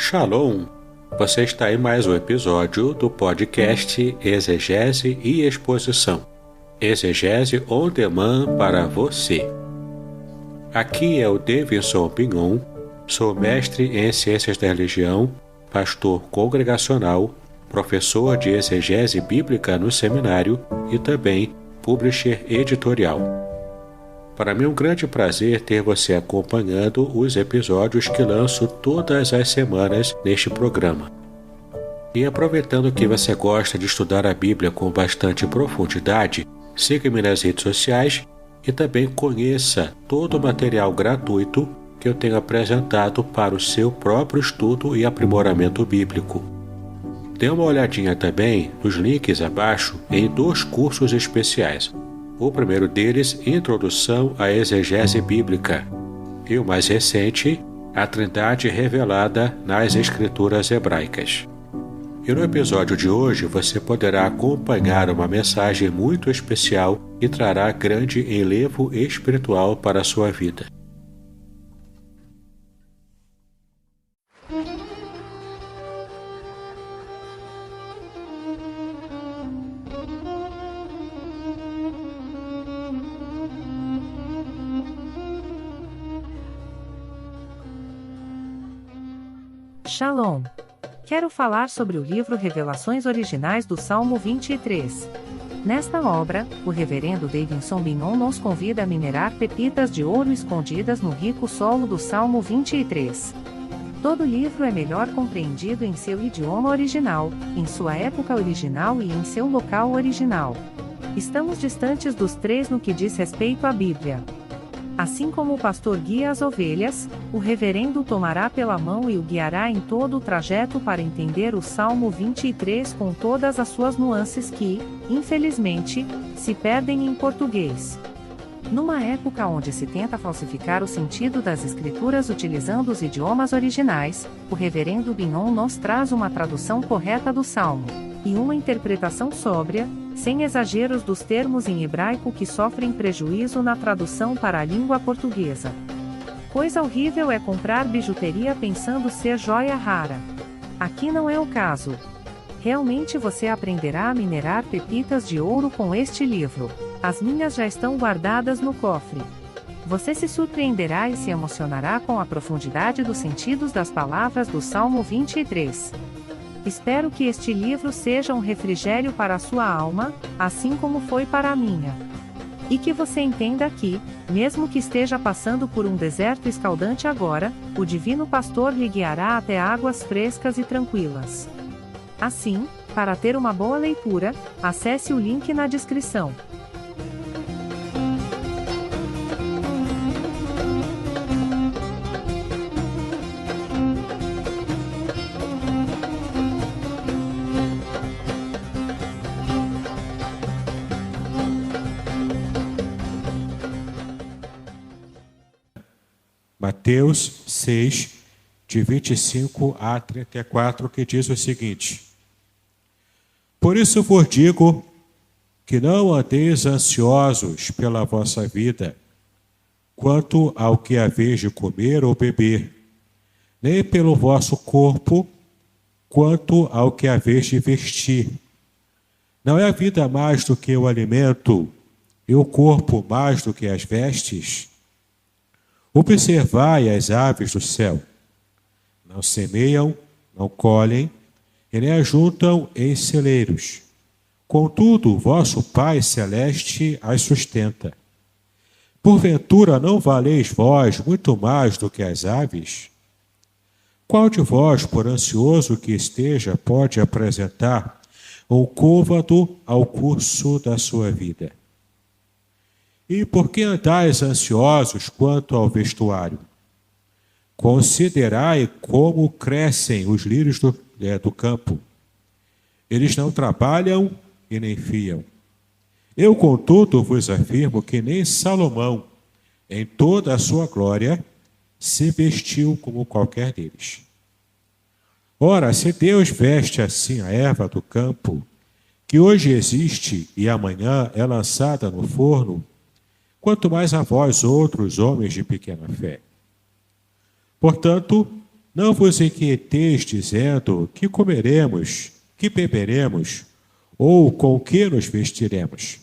Shalom! Você está em mais um episódio do podcast Exegese e Exposição. Exegese on demand para você. Aqui é o Davidson Pignon, sou mestre em Ciências da Religião, pastor congregacional, professor de exegese bíblica no seminário e também publisher editorial. Para mim é um grande prazer ter você acompanhando os episódios que lanço todas as semanas neste programa. E aproveitando que você gosta de estudar a Bíblia com bastante profundidade, siga-me nas redes sociais e também conheça todo o material gratuito que eu tenho apresentado para o seu próprio estudo e aprimoramento bíblico. Dê uma olhadinha também nos links abaixo em 2 cursos especiais. O primeiro deles, Introdução à Exegese Bíblica, e o mais recente, A Trindade Revelada nas Escrituras Hebraicas. E no episódio de hoje você poderá acompanhar uma mensagem muito especial que trará grande enlevo espiritual para a sua vida. Shalom! Quero falar sobre o livro Revelações Originais do Salmo 23. Nesta obra, o reverendo Davidson Pignon nos convida a minerar pepitas de ouro escondidas no rico solo do Salmo 23. Todo livro é melhor compreendido em seu idioma original, em sua época original e em seu local original. Estamos distantes dos 3 no que diz respeito à Bíblia. Assim como o pastor guia as ovelhas, o reverendo tomará pela mão e o guiará em todo o trajeto para entender o Salmo 23 com todas as suas nuances que, infelizmente, se perdem em português. Numa época onde se tenta falsificar o sentido das escrituras utilizando os idiomas originais, o reverendo Pignon nos traz uma tradução correta do Salmo, e uma interpretação sóbria, sem exageros dos termos em hebraico que sofrem prejuízo na tradução para a língua portuguesa. Coisa horrível é comprar bijuteria pensando ser joia rara. Aqui não é o caso. Realmente você aprenderá a minerar pepitas de ouro com este livro. As minhas já estão guardadas no cofre. Você se surpreenderá e se emocionará com a profundidade dos sentidos das palavras do Salmo 23. Espero que este livro seja um refrigério para a sua alma, assim como foi para a minha. E que você entenda que, mesmo que esteja passando por um deserto escaldante agora, o Divino Pastor lhe guiará até águas frescas e tranquilas. Assim, para ter uma boa leitura, acesse o link na descrição. Mateus 6, de 25 a 34, que diz o seguinte: Por isso vos digo que não andeis ansiosos pela vossa vida, quanto ao que haveis de comer ou beber, nem pelo vosso corpo, quanto ao que haveis de vestir. Não é a vida mais do que o alimento, e o corpo mais do que as vestes? Observai as aves do céu. Não semeiam, não colhem, e nem ajuntam em celeiros. Contudo, vosso Pai Celeste as sustenta. Porventura não valeis vós muito mais do que as aves? Qual de vós, por ansioso que esteja, pode apresentar um côvado ao curso da sua vida? E por que andais ansiosos quanto ao vestuário? Considerai como crescem os lírios do campo. Eles não trabalham e nem fiam. Eu, contudo, vos afirmo que nem Salomão, em toda a sua glória, se vestiu como qualquer deles. Ora, se Deus veste assim a erva do campo, que hoje existe e amanhã é lançada no forno, quanto mais a vós outros, homens de pequena fé. Portanto, Não vos inquieteis dizendo: que comeremos, que beberemos, ou com que nos vestiremos?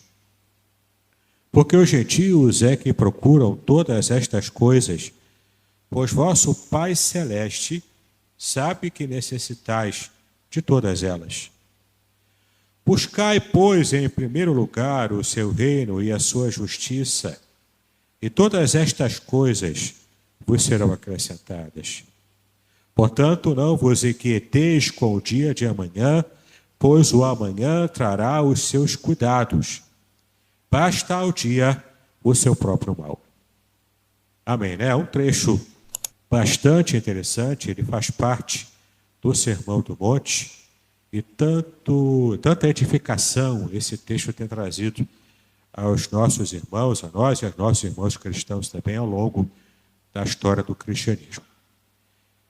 Porque os gentios é que procuram todas estas coisas, pois vosso Pai Celeste sabe que necessitais de todas elas. Buscai, pois, em primeiro lugar o seu reino e a sua justiça, e todas estas coisas vos serão acrescentadas. Portanto, não vos inquieteis com o dia de amanhã, pois o amanhã trará os seus cuidados. Basta ao dia o seu próprio mal. Amém, né? É um trecho bastante interessante, ele faz parte do Sermão do Monte, e tanta edificação esse texto tem trazido aos nossos irmãos, a nós e aos nossos irmãos cristãos também ao longo da história do cristianismo.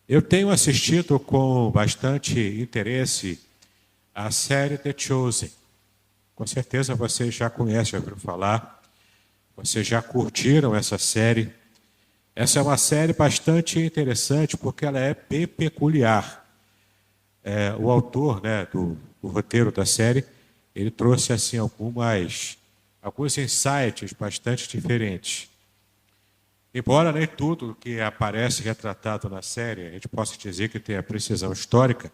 Eu tenho assistido com bastante interesse a série The Chosen. Com certeza vocês já conhecem, já ouviram falar, vocês já curtiram essa série. Essa é uma série bastante interessante porque ela é bem peculiar. O autor, né, do roteiro da série, ele trouxe assim alguns insights bastante diferentes. Embora nem tudo que aparece retratado na série a gente possa dizer que tem a precisão histórica,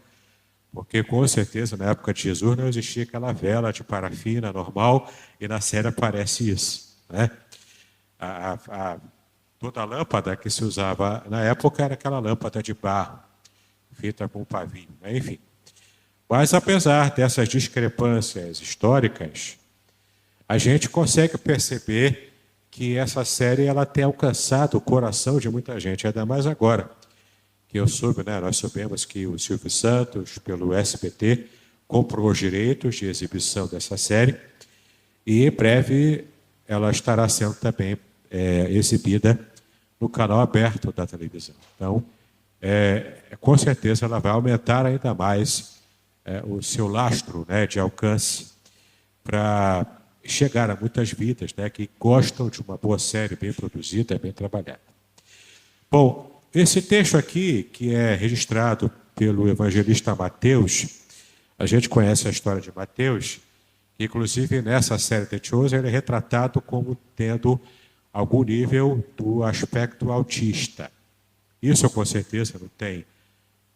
porque com certeza na época de Jesus não existia aquela vela de parafina normal e na série aparece isso, né? Toda a lâmpada que se usava na época era aquela lâmpada de barro, feita com pavio, né? Enfim. Mas apesar dessas discrepâncias históricas, a gente consegue perceber que essa série ela tem alcançado o coração de muita gente, ainda mais agora, que eu soube, né? Nós soubemos que o Silvio Santos, pelo SBT, comprou os direitos de exibição dessa série e em breve ela estará sendo também exibida no canal aberto da televisão. Então, com certeza ela vai aumentar ainda mais o seu lastro, né, de alcance para chegar a muitas vidas, né, que gostam de uma boa série bem produzida, bem trabalhada. Bom, esse texto aqui, que é registrado pelo evangelista Mateus, a gente conhece a história de Mateus, que inclusive nessa série The Chosen ele é retratado como tendo algum nível do aspecto autista. Isso com certeza não tem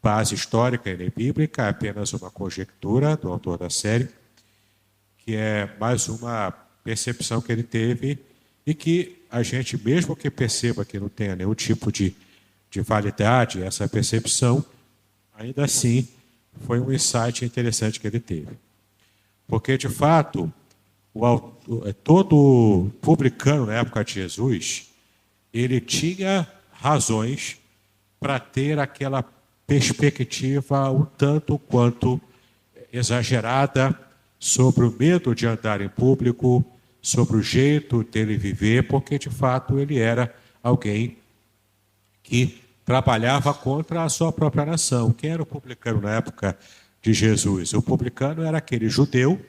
base histórica e nem bíblica, é apenas uma conjectura do autor da série, que é mais uma percepção que ele teve e que a gente, mesmo que perceba que não tenha nenhum tipo de validade essa percepção, ainda assim foi um insight interessante que ele teve. Porque, de fato, todo publicano na época de Jesus, ele tinha razões para ter aquela perspectiva um tanto quanto exagerada sobre o medo de andar em público, sobre o jeito dele viver, porque de fato ele era alguém que trabalhava contra a sua própria nação. Quem era o publicano na época de Jesus? O publicano era aquele judeu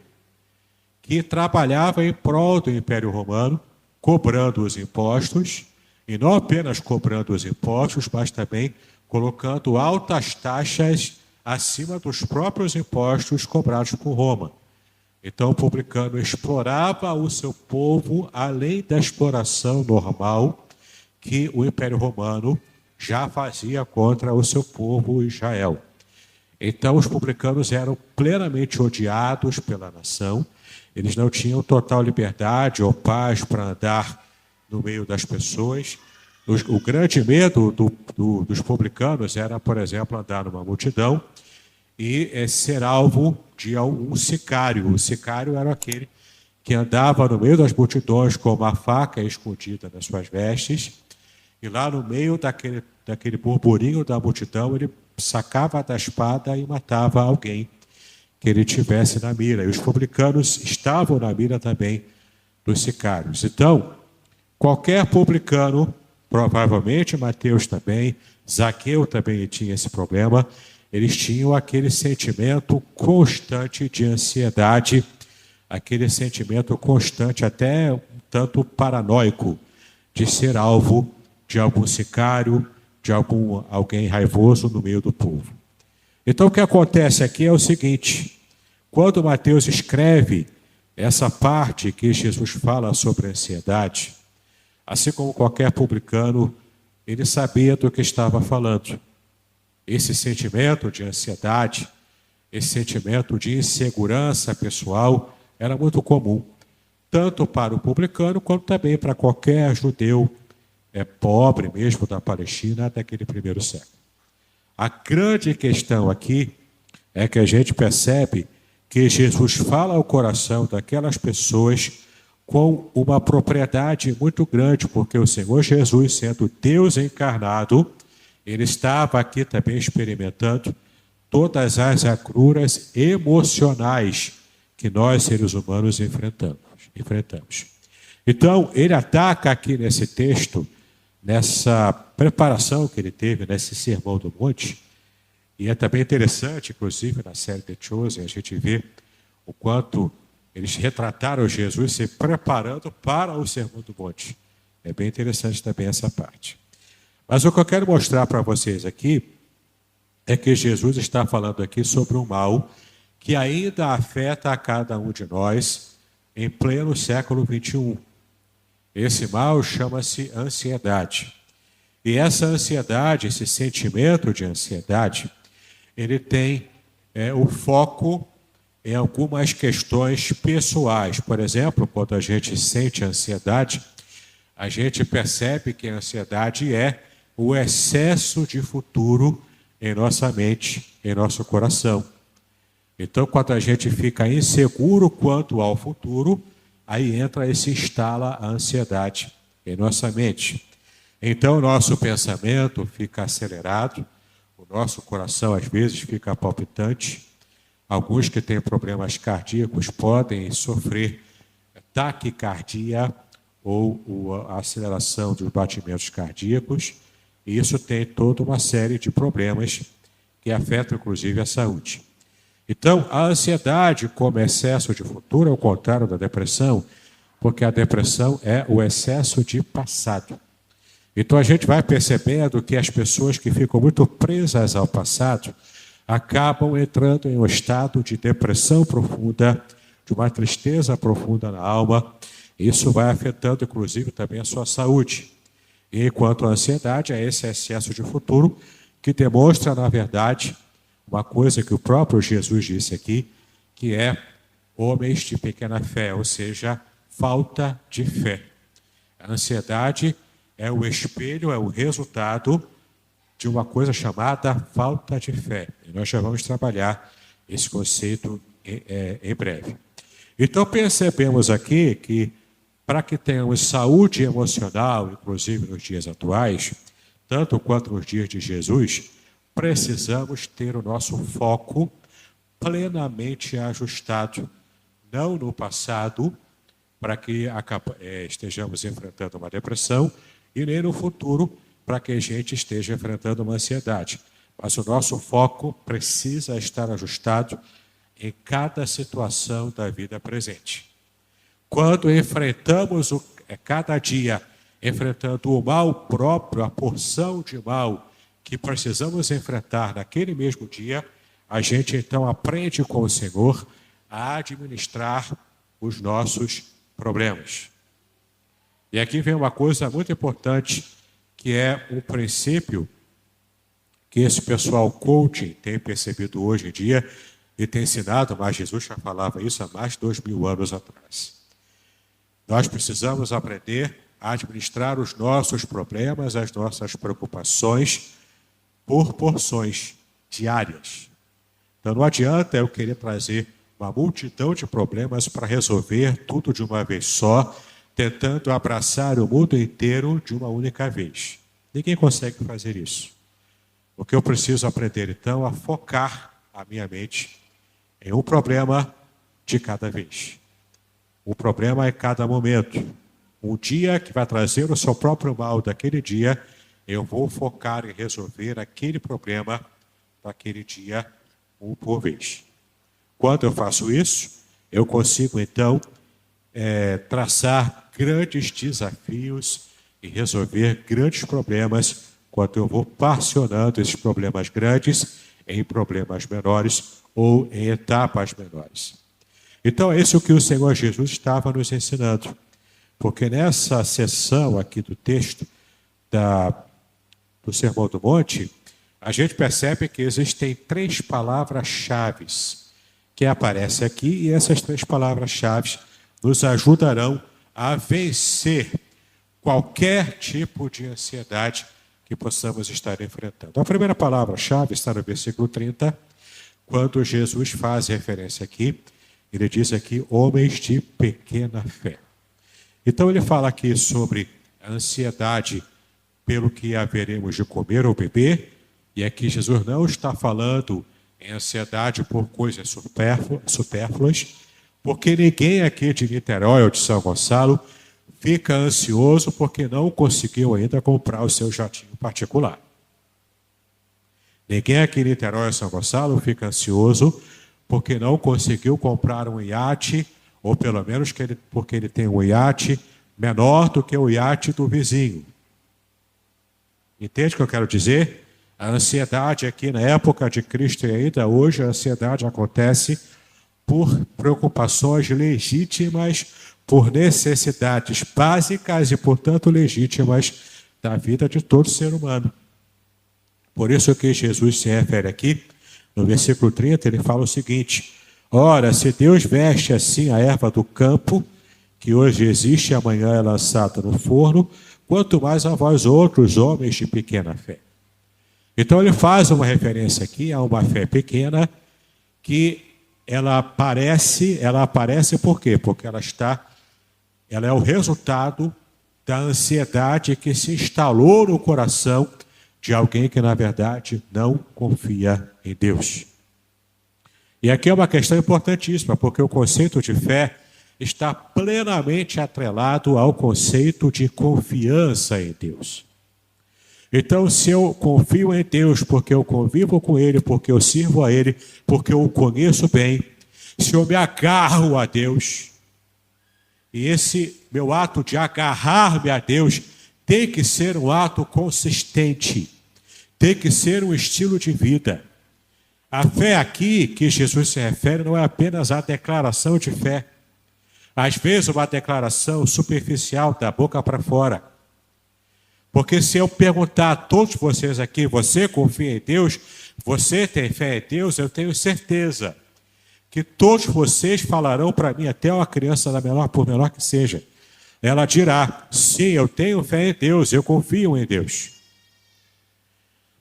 que trabalhava em prol do Império Romano, cobrando os impostos, e não apenas cobrando os impostos, mas também colocando altas taxas acima dos próprios impostos cobrados por Roma. Então, o publicano explorava o seu povo além da exploração normal que o Império Romano já fazia contra o seu povo Israel. Então, os publicanos eram plenamente odiados pela nação, eles não tinham total liberdade ou paz para andar no meio das pessoas. O grande medo dos publicanos era, por exemplo, andar numa multidão e ser alvo de um sicário. O sicário era aquele que andava no meio das multidões com uma faca escondida nas suas vestes, e lá no meio daquele burburinho da multidão ele sacava da espada e matava alguém que ele tivesse na mira. E os publicanos estavam na mira também dos sicários. Então, qualquer publicano, provavelmente Mateus também, Zaqueu também tinha esse problema, eles tinham aquele sentimento constante de ansiedade, aquele sentimento constante, até um tanto paranoico, de ser alvo de algum sicário, de alguém raivoso no meio do povo. Então o que acontece aqui é o seguinte: quando Mateus escreve essa parte que Jesus fala sobre a ansiedade, assim como qualquer publicano, ele sabia do que estava falando. Esse sentimento de ansiedade, esse sentimento de insegurança pessoal era muito comum, tanto para o publicano quanto também para qualquer judeu pobre mesmo da Palestina daquele primeiro século. A grande questão aqui é que a gente percebe que Jesus fala ao coração daquelas pessoas com uma propriedade muito grande, porque o Senhor Jesus, sendo Deus encarnado, ele estava aqui também experimentando todas as agruras emocionais que nós, seres humanos, enfrentamos. Então, ele ataca aqui nesse texto, nessa preparação que ele teve nesse Sermão do Monte, e é também interessante, inclusive, na série The Chosen, a gente vê o quanto eles retrataram Jesus se preparando para o Sermão do Monte. É bem interessante também essa parte. Mas o que eu quero mostrar para vocês aqui é que Jesus está falando aqui sobre um mal que ainda afeta a cada um de nós em pleno século XXI. Esse mal chama-se ansiedade. E essa ansiedade, esse sentimento de ansiedade, ele tem o foco em algumas questões pessoais. Por exemplo, quando a gente sente ansiedade, a gente percebe que a ansiedade é o excesso de futuro em nossa mente, em nosso coração. Então, quando a gente fica inseguro quanto ao futuro, aí entra e se instala a ansiedade em nossa mente. Então, o nosso pensamento fica acelerado, o nosso coração às vezes fica palpitante. Alguns que têm problemas cardíacos podem sofrer taquicardia ou a aceleração dos batimentos cardíacos. E isso tem toda uma série de problemas que afetam, inclusive, a saúde. Então, a ansiedade como excesso de futuro é o contrário da depressão, porque a depressão é o excesso de passado. Então, a gente vai percebendo que as pessoas que ficam muito presas ao passado acabam entrando em um estado de depressão profunda, de uma tristeza profunda na alma. Isso vai afetando, inclusive, também a sua saúde. E enquanto a ansiedade é esse excesso de futuro que demonstra, na verdade, uma coisa que o próprio Jesus disse aqui, que é homens de pequena fé, ou seja, falta de fé. A ansiedade é o espelho, é o resultado de uma coisa chamada falta de fé. E nós já vamos trabalhar esse conceito em breve. Então percebemos aqui que para que tenhamos saúde emocional, inclusive nos dias atuais, tanto quanto nos dias de Jesus, precisamos ter o nosso foco plenamente ajustado, não no passado, para que estejamos enfrentando uma depressão, e nem no futuro, para que a gente esteja enfrentando uma ansiedade. Mas o nosso foco precisa estar ajustado em cada situação da vida presente. Quando enfrentamos cada dia, enfrentando o mal próprio, a porção de mal que precisamos enfrentar naquele mesmo dia, a gente então aprende com o Senhor a administrar os nossos problemas. E aqui vem uma coisa muito importante, que é um princípio que esse pessoal coaching tem percebido hoje em dia e tem ensinado, mas Jesus já falava isso há mais de 2000 anos atrás. Nós precisamos aprender a administrar os nossos problemas, as nossas preocupações por porções diárias. Então não adianta eu querer trazer uma multidão de problemas para resolver tudo de uma vez só, tentando abraçar o mundo inteiro de uma única vez. Ninguém consegue fazer isso. O que eu preciso aprender, então, é focar a minha mente em um problema de cada vez. Um problema em cada momento. Um dia que vai trazer o seu próprio mal daquele dia, eu vou focar em resolver aquele problema daquele dia, um por vez. Quando eu faço isso, eu consigo, então, traçar grandes desafios e resolver grandes problemas quando eu vou parcionando esses problemas grandes em problemas menores ou em etapas menores. Então, é isso que o Senhor Jesus estava nos ensinando. Porque nessa seção aqui do texto do Sermão do Monte, a gente percebe que existem 3 palavras-chave que aparecem aqui, e essas 3 palavras-chave nos ajudarão a vencer qualquer tipo de ansiedade que possamos estar enfrentando. A primeira palavra-chave está no versículo 30, quando Jesus faz referência aqui, ele diz aqui, homens de pequena fé. Então ele fala aqui sobre a ansiedade pelo que haveremos de comer ou beber, e aqui Jesus não está falando em ansiedade por coisas supérfluas, porque ninguém aqui de Niterói ou de São Gonçalo fica ansioso porque não conseguiu ainda comprar o seu jatinho particular. Ninguém aqui em Niterói ou São Gonçalo fica ansioso porque não conseguiu comprar um iate, ou pelo menos porque ele tem um iate menor do que o iate do vizinho. Entende o que eu quero dizer? A ansiedade aqui na época de Cristo e ainda hoje, a ansiedade acontece por preocupações legítimas, por necessidades básicas e, portanto, legítimas da vida de todo ser humano. Por isso que Jesus se refere aqui, no versículo 30, ele fala o seguinte: ora, se Deus veste assim a erva do campo, que hoje existe e amanhã é lançada no forno, quanto mais a vós outros, homens de pequena fé. Então ele faz uma referência aqui a uma fé pequena que ela aparece por quê? Porque ela é o resultado da ansiedade que se instalou no coração de alguém que, na verdade, não confia em Deus. E aqui é uma questão importantíssima, porque o conceito de fé está plenamente atrelado ao conceito de confiança em Deus. Então, se eu confio em Deus porque eu convivo com Ele, porque eu sirvo a Ele, porque eu o conheço bem, se eu me agarro a Deus, e esse meu ato de agarrar-me a Deus tem que ser um ato consistente, tem que ser um estilo de vida. A fé aqui que Jesus se refere não é apenas a declaração de fé. Às vezes uma declaração superficial da boca para fora. Porque se eu perguntar a todos vocês aqui, você confia em Deus? Você tem fé em Deus? Eu tenho certeza que todos vocês falarão para mim, até uma criança por menor que seja. Ela dirá, sim, eu tenho fé em Deus, eu confio em Deus.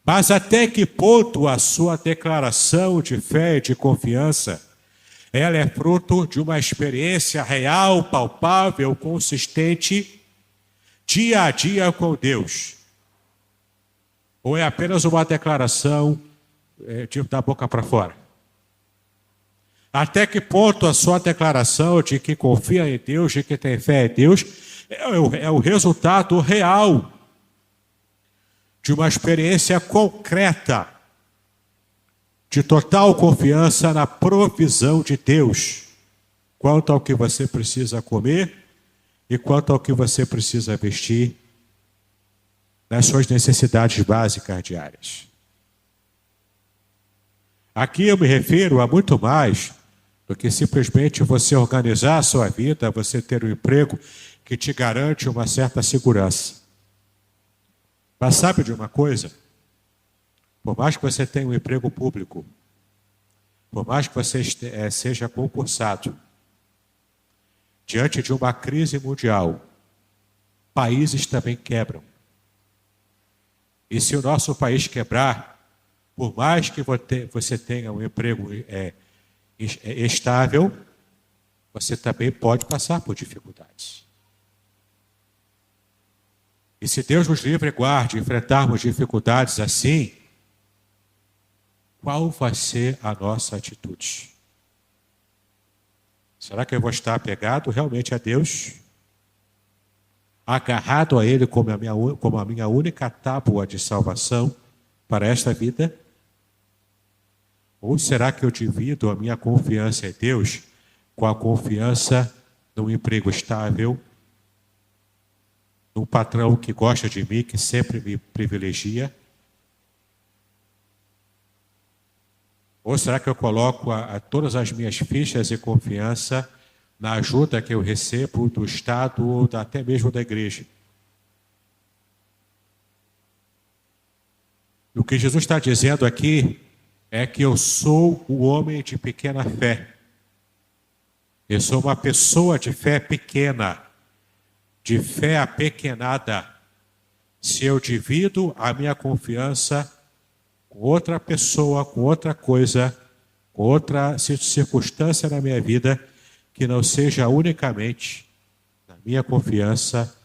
Mas até que ponto a sua declaração de fé e de confiança, ela é fruto de uma experiência real, palpável, consistente, dia a dia com Deus? Ou é apenas uma declaração da boca para fora? Até que ponto a sua declaração de que confia em Deus, de que tem fé em Deus, é o resultado real de uma experiência concreta de total confiança na provisão de Deus, quanto ao que você precisa comer e quanto ao que você precisa vestir nas suas necessidades básicas diárias. Aqui eu me refiro a muito mais do que simplesmente você organizar a sua vida, você ter um emprego que te garante uma certa segurança. Mas sabe de uma coisa? Por mais que você tenha um emprego público, por mais que você seja concursado, diante de uma crise mundial, países também quebram. E se o nosso país quebrar, por mais que você tenha um emprego estável, você também pode passar por dificuldades. E se Deus nos livre e guarde enfrentarmos dificuldades assim, qual vai ser a nossa atitude? Será que eu vou estar apegado realmente a Deus? Agarrado a Ele como a minha única tábua de salvação para esta vida? Ou será que eu divido a minha confiança em Deus com a confiança num emprego estável, num patrão que gosta de mim, que sempre me privilegia? Ou será que eu coloco todas as minhas fichas e confiança na ajuda que eu recebo do Estado ou até mesmo da igreja? O que Jesus está dizendo aqui é que eu sou o homem de pequena fé. Eu sou uma pessoa de fé pequena, de fé apequenada. Se eu divido a minha confiança com outra pessoa, com outra coisa, com outra circunstância na minha vida, que não seja unicamente na minha confiança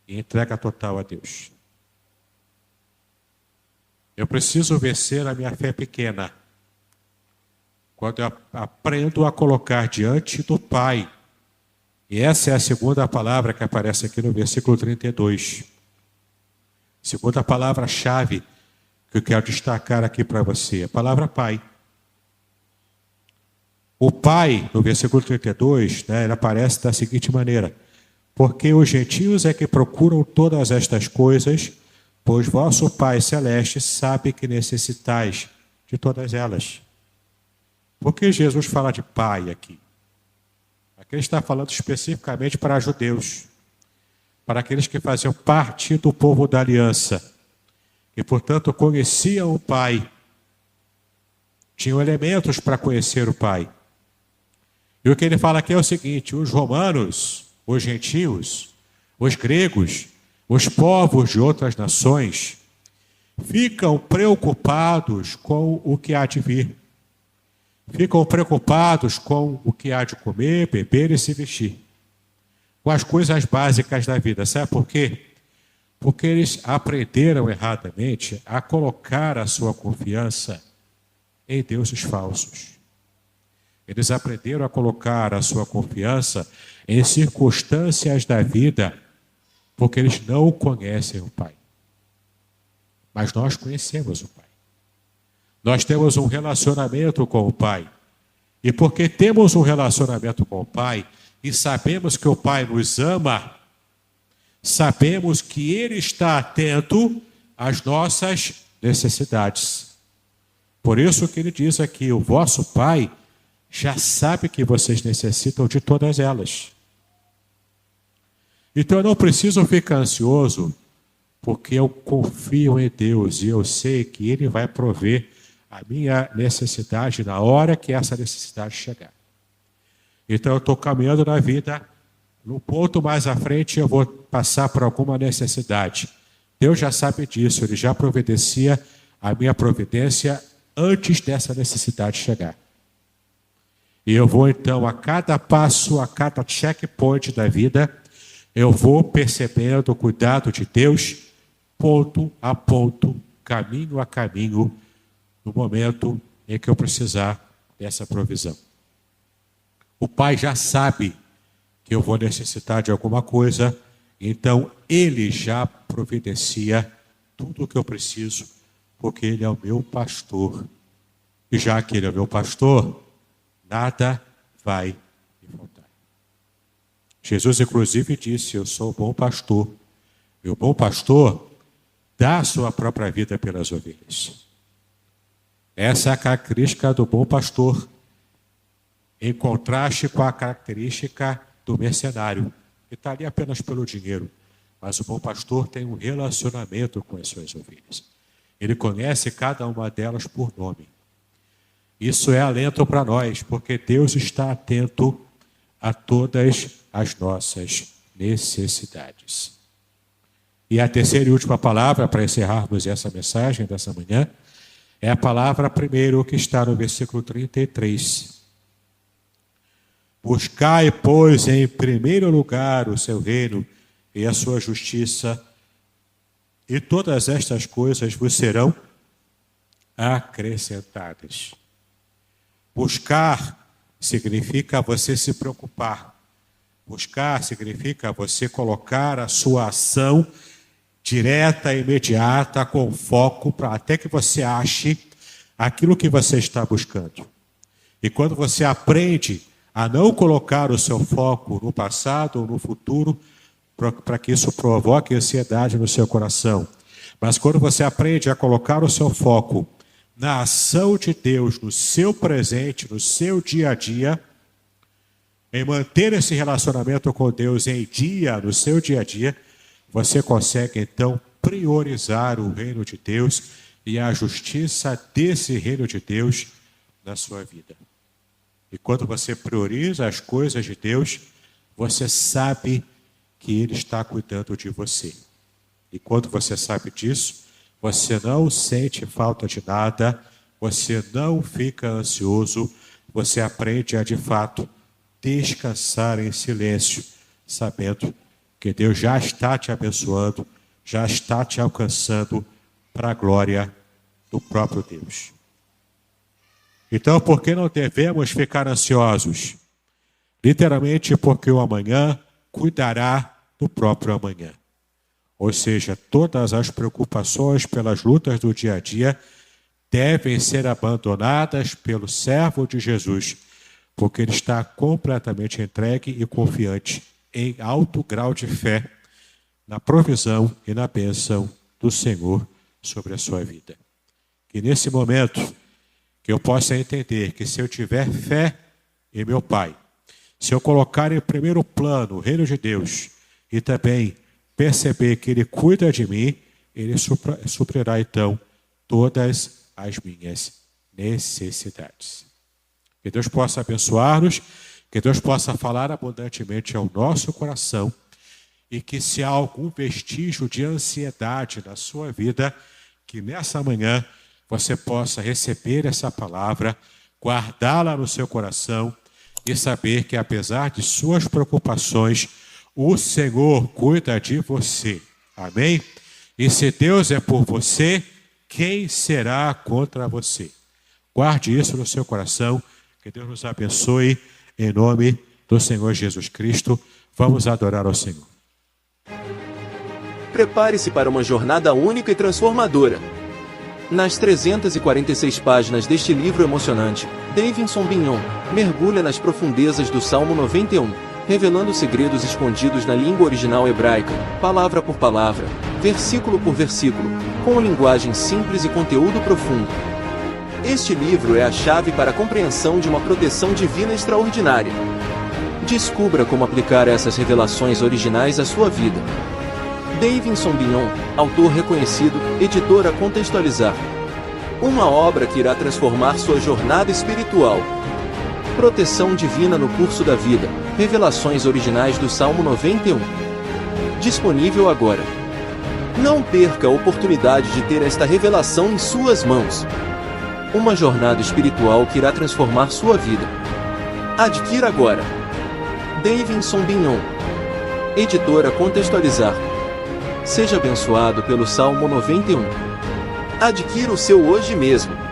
e entrega total a Deus. Eu preciso vencer a minha fé pequena. Quando eu aprendo a colocar diante do Pai. E essa é a segunda palavra que aparece aqui no versículo 32. Segunda palavra-chave que eu quero destacar aqui para você, a palavra Pai. O Pai, no versículo 32, ele aparece da seguinte maneira: porque os gentios é que procuram todas estas coisas, pois vosso Pai Celeste sabe que necessitais de todas elas. Por que Jesus fala de Pai aqui? Aqui ele está falando especificamente para judeus, para aqueles que faziam parte do povo da aliança, e portanto conheciam o Pai, tinham elementos para conhecer o Pai. E o que ele fala aqui é o seguinte: os romanos, os gentios, os gregos, os povos de outras nações ficam preocupados com o que há de vir. Ficam preocupados com o que há de comer, beber e se vestir. Com as coisas básicas da vida. Sabe por quê? Porque eles aprenderam erradamente a colocar a sua confiança em deuses falsos. Eles aprenderam a colocar a sua confiança em circunstâncias da vida, porque eles não conhecem o Pai. Mas nós conhecemos o Pai. Nós temos um relacionamento com o Pai. E porque temos um relacionamento com o Pai e sabemos que o Pai nos ama, sabemos que Ele está atento às nossas necessidades. Por isso que Ele diz aqui: o vosso Pai já sabe que vocês necessitam de todas elas. Então eu não preciso ficar ansioso, porque eu confio em Deus e eu sei que Ele vai prover a minha necessidade na hora que essa necessidade chegar. Então eu estou caminhando na vida, no ponto mais à frente eu vou passar por alguma necessidade. Deus já sabe disso, Ele já providencia a minha providência antes dessa necessidade chegar. E eu vou então, a cada passo, a cada checkpoint da vida, eu vou percebendo o cuidado de Deus, ponto a ponto, caminho a caminho, no momento em que eu precisar dessa provisão. O Pai já sabe que eu vou necessitar de alguma coisa, então Ele já providencia tudo o que eu preciso, porque Ele é o meu pastor. E já que Ele é o meu pastor, nada vai me faltar. Jesus, inclusive, disse: eu sou o bom pastor. E o bom pastor dá a sua própria vida pelas ovelhas. Essa é a característica do bom pastor, em contraste com a característica do mercenário, que está ali apenas pelo dinheiro. Mas o bom pastor tem um relacionamento com as suas ovelhas. Ele conhece cada uma delas por nome. Isso é alento para nós, porque Deus está atento a todas as nossas necessidades. E a terceira e última palavra, para encerrarmos essa mensagem dessa manhã, é a palavra primeiro que está no versículo 33. Buscai, pois, em primeiro lugar o seu reino e a sua justiça, e todas estas coisas vos serão acrescentadas. Buscar significa você se preocupar. Buscar significa você colocar a sua ação direta e imediata, com foco, para até que você ache aquilo que você está buscando. E quando você aprende a não colocar o seu foco no passado ou no futuro, para que isso provoque ansiedade no seu coração. Mas quando você aprende a colocar o seu foco na ação de Deus, no seu presente, no seu dia a dia, em manter esse relacionamento com Deus em dia, no seu dia a dia, você consegue então priorizar o reino de Deus e a justiça desse reino de Deus na sua vida. E quando você prioriza as coisas de Deus, você sabe que Ele está cuidando de você. E quando você sabe disso, você não sente falta de nada, você não fica ansioso, você aprende a, de fato, descansar em silêncio, sabendo que Deus já está te abençoando, já está te alcançando para a glória do próprio Deus. Então, por que não devemos ficar ansiosos? Literalmente porque o amanhã cuidará do próprio amanhã. Ou seja, todas as preocupações pelas lutas do dia a dia devem ser abandonadas pelo servo de Jesus, porque ele está completamente entregue e confiante em alto grau de fé na provisão e na bênção do Senhor sobre a sua vida. Que nesse momento que eu possa entender que se eu tiver fé em meu Pai, se eu colocar em primeiro plano o reino de Deus e também perceber que Ele cuida de mim, Ele suprirá então todas as minhas necessidades. Que Deus possa abençoar-nos, que Deus possa falar abundantemente ao nosso coração e que se há algum vestígio de ansiedade na sua vida, que nessa manhã você possa receber essa palavra, guardá-la no seu coração e saber que apesar de suas preocupações, o Senhor cuida de você. Amém? E se Deus é por você, quem será contra você? Guarde isso no seu coração. Que Deus nos abençoe. Em nome do Senhor Jesus Cristo, vamos adorar ao Senhor. Prepare-se para uma jornada única e transformadora. Nas 346 páginas deste livro emocionante, Davidson Bignon mergulha nas profundezas do Salmo 91, revelando segredos escondidos na língua original hebraica, palavra por palavra, versículo por versículo, com linguagem simples e conteúdo profundo. Este livro é a chave para a compreensão de uma proteção divina extraordinária. Descubra como aplicar essas revelações originais à sua vida. Davidson Bignon, autor reconhecido, editora Contextualizar. Uma obra que irá transformar sua jornada espiritual. Proteção divina no curso da vida. Revelações originais do Salmo 91. Disponível agora. Não perca a oportunidade de ter esta revelação em suas mãos. Uma jornada espiritual que irá transformar sua vida. Adquira agora. Davidson Bignon, editora Contextualizar. Seja abençoado pelo Salmo 91. Adquira o seu hoje mesmo.